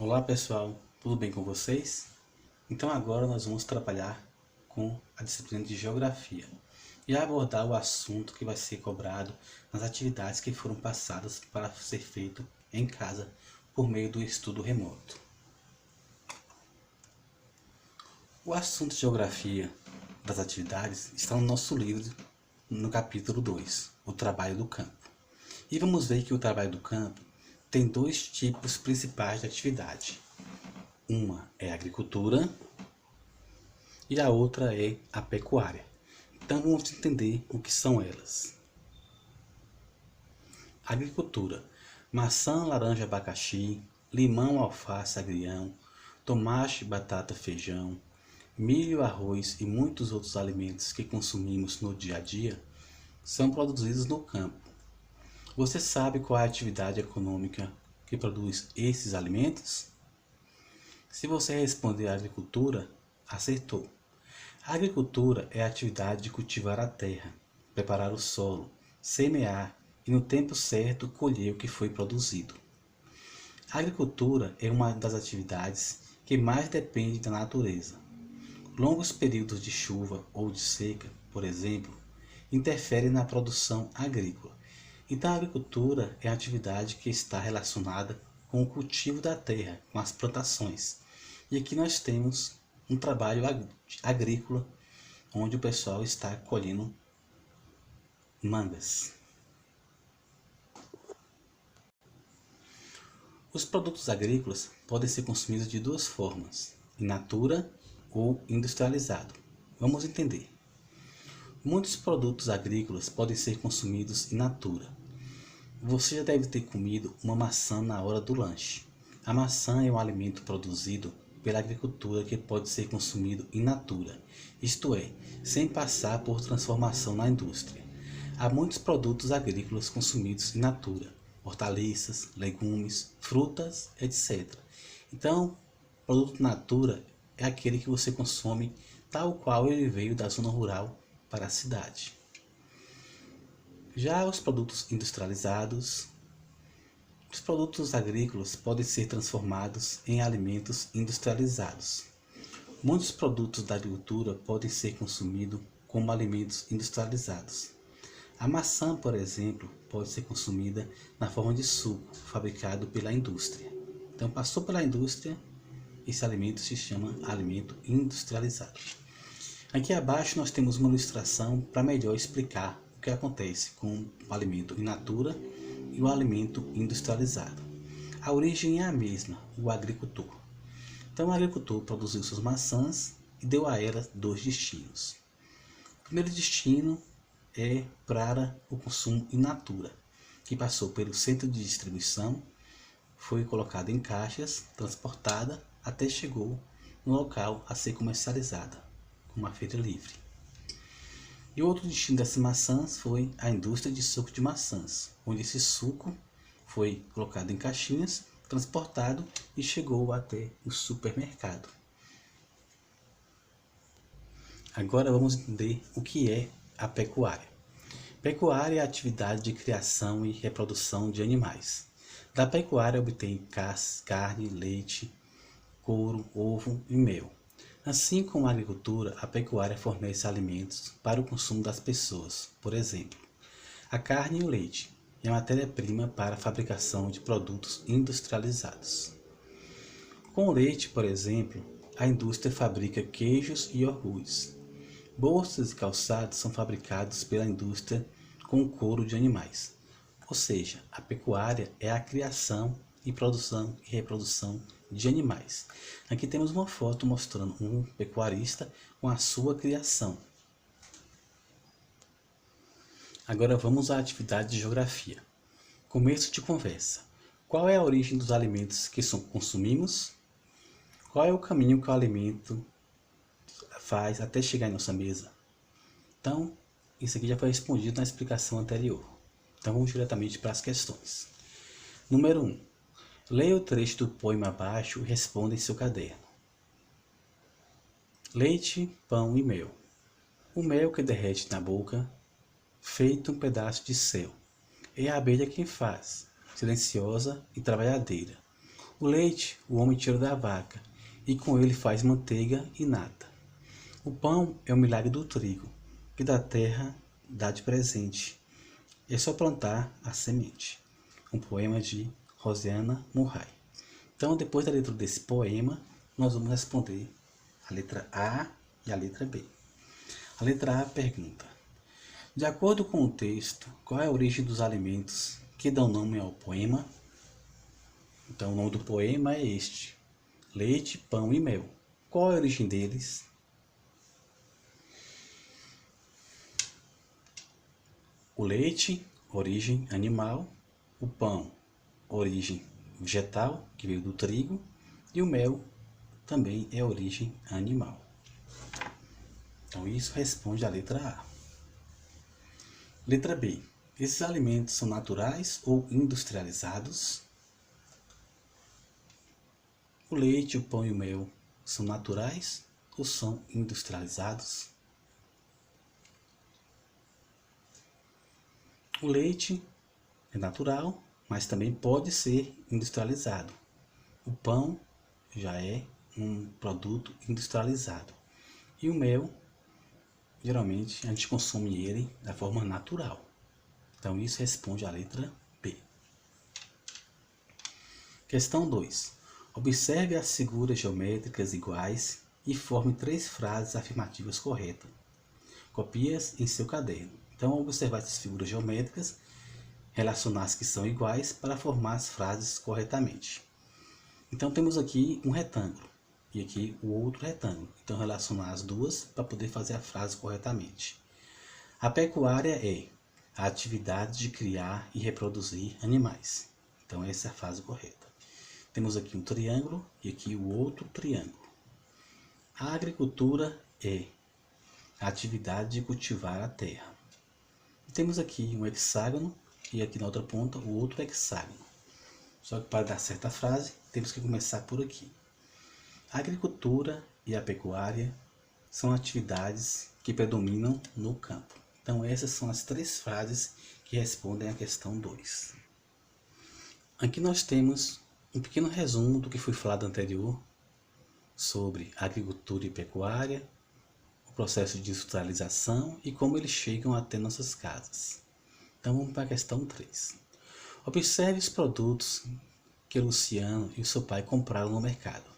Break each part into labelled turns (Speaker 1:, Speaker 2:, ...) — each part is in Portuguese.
Speaker 1: Olá pessoal, tudo bem com vocês? Então agora nós vamos trabalhar com a disciplina de Geografia e abordar o assunto que vai ser cobrado nas atividades que foram passadas para ser feito em casa por meio do estudo remoto. O assunto de Geografia das atividades está no nosso livro, no capítulo 2, o trabalho do campo. E vamos ver que o trabalho do campo tem dois tipos principais de atividade. Uma é a agricultura e a outra é a pecuária. Então vamos entender o que são elas. Agricultura: maçã, laranja, abacaxi, limão, alface, agrião, tomate, batata, feijão, milho, arroz e muitos outros alimentos que consumimos no dia a dia são produzidos no campo. Você sabe qual é a atividade econômica que produz esses alimentos? Se você responder agricultura, acertou. A agricultura é a atividade de cultivar a terra, preparar o solo, semear e no tempo certo colher o que foi produzido. A agricultura é uma das atividades que mais depende da natureza. Longos períodos de chuva ou de seca, por exemplo, interferem na produção agrícola. Então a agricultura é a atividade que está relacionada com o cultivo da terra, com as plantações. E aqui nós temos um trabalho agrícola, onde o pessoal está colhendo mangas. Os produtos agrícolas podem ser consumidos de duas formas, in natura ou industrializado. Vamos entender. Muitos produtos agrícolas podem ser consumidos in natura. Você já deve ter comido uma maçã na hora do lanche. A maçã é um alimento produzido pela agricultura que pode ser consumido in natura, isto é, sem passar por transformação na indústria. Há muitos produtos agrícolas consumidos in natura, hortaliças, legumes, frutas, etc. Então, produto in natura é aquele que você consome tal qual ele veio da zona rural para a cidade. Já os produtos industrializados, os produtos agrícolas podem ser transformados em alimentos industrializados. Muitos produtos da agricultura podem ser consumidos como alimentos industrializados. A maçã, por exemplo, pode ser consumida na forma de suco, fabricado pela indústria. Então, passou pela indústria, esse alimento se chama alimento industrializado. Aqui abaixo nós temos uma ilustração para melhor explicar o que acontece com o alimento in natura e o alimento industrializado. A origem é a mesma, o agricultor. Então o agricultor produziu suas maçãs e deu a elas dois destinos. O primeiro destino é para o consumo in natura, que passou pelo centro de distribuição, foi colocada em caixas, transportada até chegou no local a ser comercializada, como a feira livre. E o outro destino dessas maçãs foi a indústria de suco de maçãs, onde esse suco foi colocado em caixinhas, transportado e chegou até o supermercado. Agora vamos entender o que é a pecuária. Pecuária é a atividade de criação e reprodução de animais. Da pecuária obtém carne, leite, couro, ovo e mel. Assim como a agricultura, a pecuária fornece alimentos para o consumo das pessoas. Por exemplo, a carne e o leite é a matéria-prima para a fabricação de produtos industrializados. Com o leite, por exemplo, a indústria fabrica queijos e iogurtes. Bolsas e calçados são fabricados pela indústria com couro de animais. Ou seja, a pecuária é a criação e produção e reprodução de animais. Aqui temos uma foto mostrando um pecuarista com a sua criação. Agora vamos à atividade de geografia. Começo de conversa. Qual é a origem dos alimentos que consumimos? Qual é o caminho que o alimento faz até chegar em nossa mesa? Então, isso aqui já foi respondido na explicação anterior. Então vamos diretamente para as questões. Número 1. Leia o trecho do poema abaixo e responda em seu caderno. Leite, pão e mel. O mel que derrete na boca, feito um pedaço de céu. É a abelha quem faz, silenciosa e trabalhadeira. O leite o homem tira da vaca, e com ele faz manteiga e nata. O pão é o milagre do trigo, que da terra dá de presente. É só plantar a semente. Um poema de Rosiana Murray. Então, depois da letra desse poema, nós vamos responder a letra A e a letra B. A letra A pergunta: de acordo com o texto, qual é a origem dos alimentos que dão nome ao poema? Então, o nome do poema é este: leite, pão e mel. Qual é a origem deles? O leite, origem animal. O pão, origem vegetal, que veio do trigo. E o mel também é origem animal. Então, isso responde a letra A. Letra B. Esses alimentos são naturais ou industrializados? O leite, o pão e o mel são naturais ou são industrializados? O leite é natural, mas também pode ser industrializado. O pão já é um produto industrializado. E o mel, geralmente, a gente consome ele da forma natural. Então, isso responde a letra B. Questão 2. Observe as figuras geométricas iguais e forme 3 frases afirmativas corretas. Copie-as em seu caderno. Então, observar essas figuras geométricas, relacionar as que são iguais para formar as frases corretamente. Então, temos aqui um retângulo e aqui o outro retângulo. Então, relacionar as duas para poder fazer a frase corretamente. A pecuária é a atividade de criar e reproduzir animais. Então, essa é a frase correta. Temos aqui um triângulo e aqui o outro triângulo. A agricultura é a atividade de cultivar a terra. Temos aqui um hexágono e aqui na outra ponta o outro hexágono. Só que para dar certa frase, temos que começar por aqui. A agricultura e a pecuária são atividades que predominam no campo. Então, essas são as 3 frases que respondem à questão 2. Aqui nós temos um pequeno resumo do que foi falado anterior sobre agricultura e pecuária, o processo de industrialização e como eles chegam até nossas casas. Então, vamos para a questão 3. Observe os produtos que Luciano e o seu pai compraram no mercado.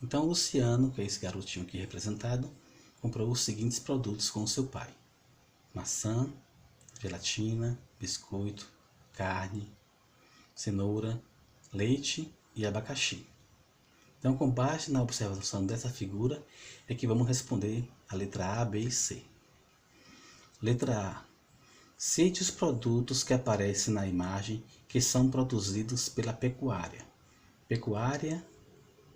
Speaker 1: Então, Luciano, que é esse garotinho aqui representado, comprou os seguintes produtos com o seu pai: maçã, gelatina, biscoito, carne, cenoura, leite e abacaxi. Então, com base na observação dessa figura, é que vamos responder a letra A, B e C. Letra A. Cite os produtos que aparecem na imagem que são produzidos pela pecuária. Pecuária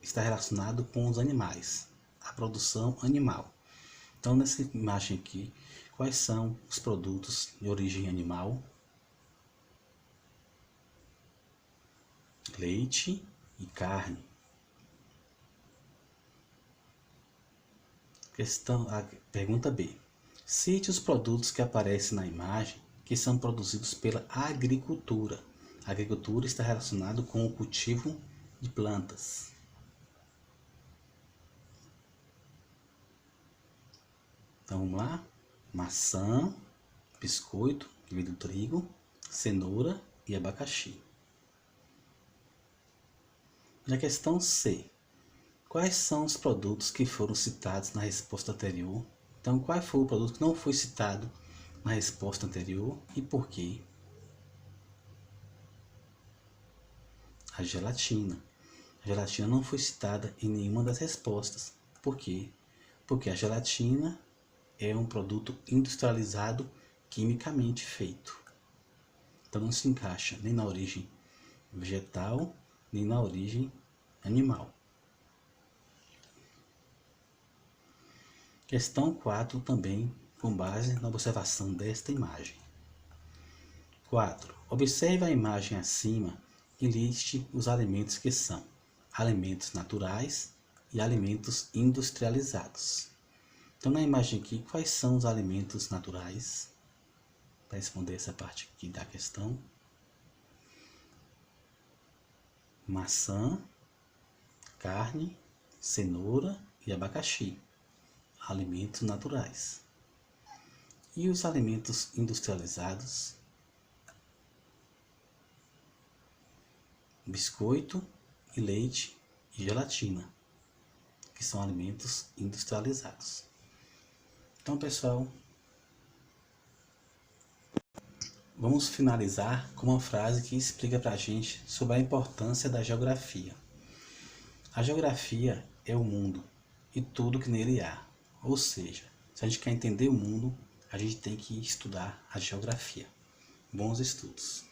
Speaker 1: está relacionado com os animais, a produção animal. Então, nessa imagem aqui, quais são os produtos de origem animal? Leite e carne. A pergunta B. Cite os produtos que aparecem na imagem que são produzidos pela agricultura. A agricultura está relacionada com o cultivo de plantas. Então, vamos lá. Maçã, biscoito, que vem do trigo, cenoura e abacaxi. Na questão C. Quais são os produtos que foram citados na resposta anterior? Então, qual foi o produto que não foi citado na resposta anterior e por quê? A gelatina. A gelatina não foi citada em nenhuma das respostas. Por quê? Porque a gelatina é um produto industrializado quimicamente feito. Então, não se encaixa nem na origem vegetal, nem na origem animal. Questão 4 também, com base na observação desta imagem. 4. Observe a imagem acima e liste os alimentos que são alimentos naturais e alimentos industrializados. Então, na imagem aqui, quais são os alimentos naturais? Para responder essa parte aqui da questão. Maçã, carne, cenoura e abacaxi, alimentos naturais. E os alimentos industrializados, biscoito e leite e gelatina, que são alimentos industrializados. Então, pessoal, vamos finalizar com uma frase que explica para a gente sobre a importância da geografia. A geografia é o mundo e tudo que nele há. Ou seja, se a gente quer entender o mundo, a gente tem que estudar a geografia. Bons estudos!